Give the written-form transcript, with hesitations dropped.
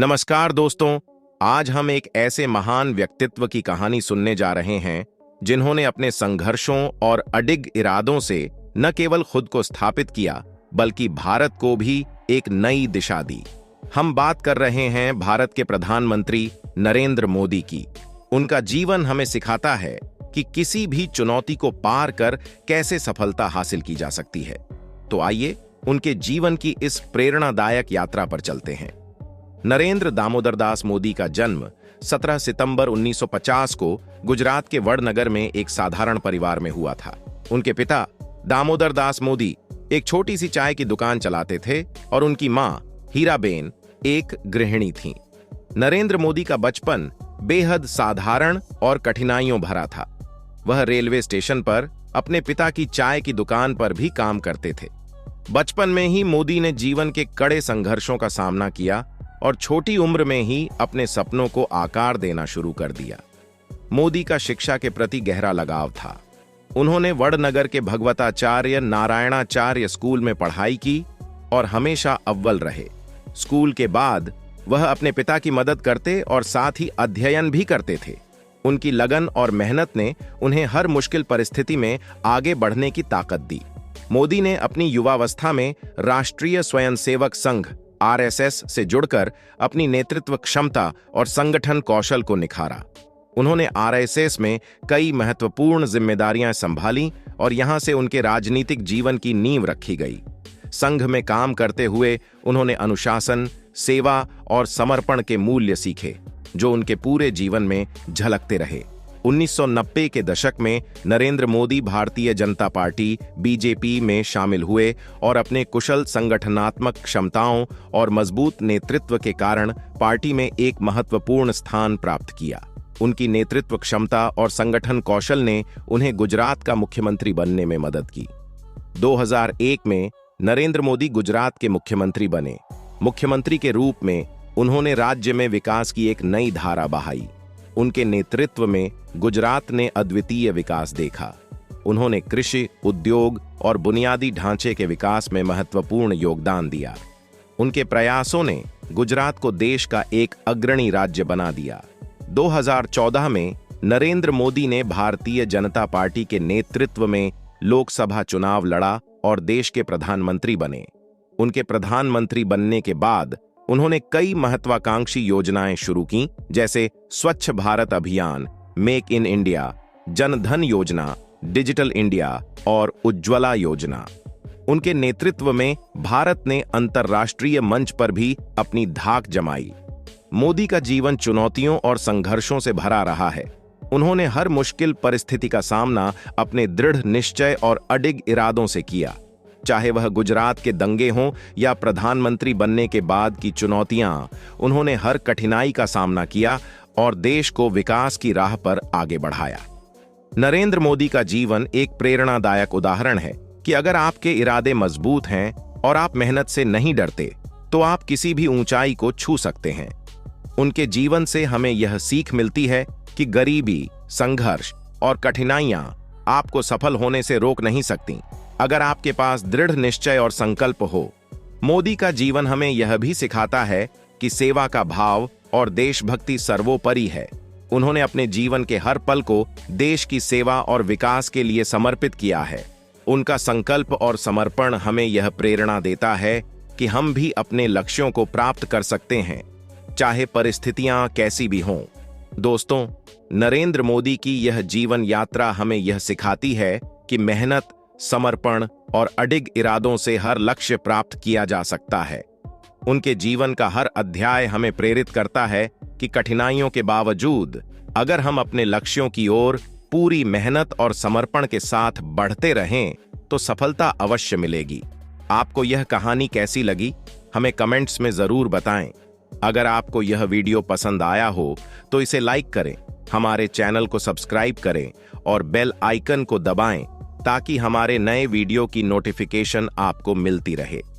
नमस्कार दोस्तों, आज हम एक ऐसे महान व्यक्तित्व की कहानी सुनने जा रहे हैं जिन्होंने अपने संघर्षों और अडिग इरादों से न केवल खुद को स्थापित किया बल्कि भारत को भी एक नई दिशा दी। हम बात कर रहे हैं भारत के प्रधानमंत्री नरेंद्र मोदी की। उनका जीवन हमें सिखाता है कि किसी भी चुनौती को पार कर कैसे सफलता हासिल की जा सकती है। तो आइए उनके जीवन की इस प्रेरणादायक यात्रा पर चलते हैं। नरेंद्र दामोदर दास मोदी का जन्म 17 सितंबर 1950 को गुजरात के वडनगर में एक साधारण परिवार में हुआ था। उनके पिता दामोदर दास मोदी एक छोटी सी चाय की दुकान चलाते थे और उनकी मां हीराबेन एक गृहिणी थीं। नरेंद्र मोदी का बचपन बेहद साधारण और कठिनाइयों भरा था। वह रेलवे स्टेशन पर अपने पिता की चाय की दुकान पर भी काम करते थे। बचपन में ही मोदी ने जीवन के कड़े संघर्षों का सामना किया और छोटी उम्र में ही अपने सपनों को आकार देना शुरू कर दिया। मोदी का शिक्षा के प्रति गहरा लगाव था। उन्होंने वडनगर के भगवताचार्य नारायणाचार्य स्कूल में पढ़ाई की और हमेशा अव्वल रहे। स्कूल के बाद वह अपने पिता की मदद करते और साथ ही अध्ययन भी करते थे। उनकी लगन और मेहनत ने उन्हें हर मुश्किल परिस्थिति में आगे बढ़ने की ताकत दी। मोदी ने अपनी युवावस्था में राष्ट्रीय स्वयंसेवक संघ आरएसएस से जुड़कर अपनी नेतृत्व क्षमता और संगठन कौशल को निखारा। उन्होंने आरएसएस में कई महत्वपूर्ण जिम्मेदारियां संभाली और यहां से उनके राजनीतिक जीवन की नींव रखी गई। संघ में काम करते हुए उन्होंने अनुशासन, सेवा और समर्पण के मूल्य सीखे, जो उनके पूरे जीवन में झलकते रहे। 1990 के दशक में नरेंद्र मोदी भारतीय जनता पार्टी बीजेपी में शामिल हुए और अपने कुशल संगठनात्मक क्षमताओं और मजबूत नेतृत्व के कारण पार्टी में एक महत्वपूर्ण स्थान प्राप्त किया। उनकी नेतृत्व क्षमता और संगठन कौशल ने उन्हें गुजरात का मुख्यमंत्री बनने में मदद की। 2001 में नरेंद्र मोदी गुजरात के मुख्यमंत्री बने। मुख्यमंत्री के रूप में उन्होंने राज्य में विकास की एक नई धारा बहाई। उनके नेतृत्व में गुजरात ने अद्वितीय विकास देखा। उन्होंने कृषि, उद्योग और बुनियादी ढांचे के विकास में महत्वपूर्ण योगदान दिया। उनके प्रयासों ने गुजरात को देश का एक अग्रणी राज्य बना दिया। 2014 में नरेंद्र मोदी ने भारतीय जनता पार्टी के नेतृत्व में लोकसभा चुनाव लड़ा और देश के प्रधानमंत्री बने। उनके प्रधानमंत्री बनने के बाद उन्होंने कई महत्वाकांक्षी योजनाएं शुरू की, जैसे स्वच्छ भारत अभियान, make in India, Jan Dhan योजना, डिजिटल इंडिया और उज्ज्वला योजना। उनके नेतृत्व में भारत ने अंतर्राष्ट्रीय मंच पर भी अपनी धाक जमाई। मोदी का जीवन चुनौतियों और संघर्षों से भरा रहा है। उन्होंने हर मुश्किल परिस्थिति का सामना अपने दृढ़ निश्चय और अडिग इरादों से किया। चाहे वह गुजरात के दंगे हों या प्रधानमंत्री बनने के बाद की चुनौतियां, उन्होंने हर कठिनाई का सामना किया और देश को विकास की राह पर आगे बढ़ाया। नरेंद्र मोदी का जीवन एक प्रेरणादायक उदाहरण है कि अगर आपके इरादे मजबूत हैं और आप मेहनत से नहीं डरते, तो आप किसी भी ऊंचाई को छू सकते हैं। उनके जीवन से हमें यह सीख मिलती है कि गरीबी, संघर्ष और कठिनाइयां आपको सफल होने से रोक नहीं सकती, अगर आपके पास दृढ़ निश्चय और संकल्प हो। मोदी का जीवन हमें यह भी सिखाता है कि सेवा का भाव और देशभक्ति सर्वोपरि है। उन्होंने अपने जीवन के हर पल को देश की सेवा और विकास के लिए समर्पित किया है। उनका संकल्प और समर्पण हमें यह प्रेरणा देता है कि हम भी अपने लक्ष्यों को प्राप्त कर सकते हैं, चाहे परिस्थितियां कैसी भी हों। दोस्तों, नरेंद्र मोदी की यह जीवन यात्रा हमें यह सिखाती है कि मेहनत, समर्पण और अडिग इरादों से हर लक्ष्य प्राप्त किया जा सकता है। उनके जीवन का हर अध्याय हमें प्रेरित करता है कि कठिनाइयों के बावजूद अगर हम अपने लक्ष्यों की ओर पूरी मेहनत और समर्पण के साथ बढ़ते रहें, तो सफलता अवश्य मिलेगी। आपको यह कहानी कैसी लगी, हमें कमेंट्स में जरूर बताएं। अगर आपको यह वीडियो पसंद आया हो तो इसे लाइक करें, हमारे चैनल को सब्सक्राइब करें और बेल आइकन को दबाएं ताकि हमारे नए वीडियो की नोटिफिकेशन आपको मिलती रहे।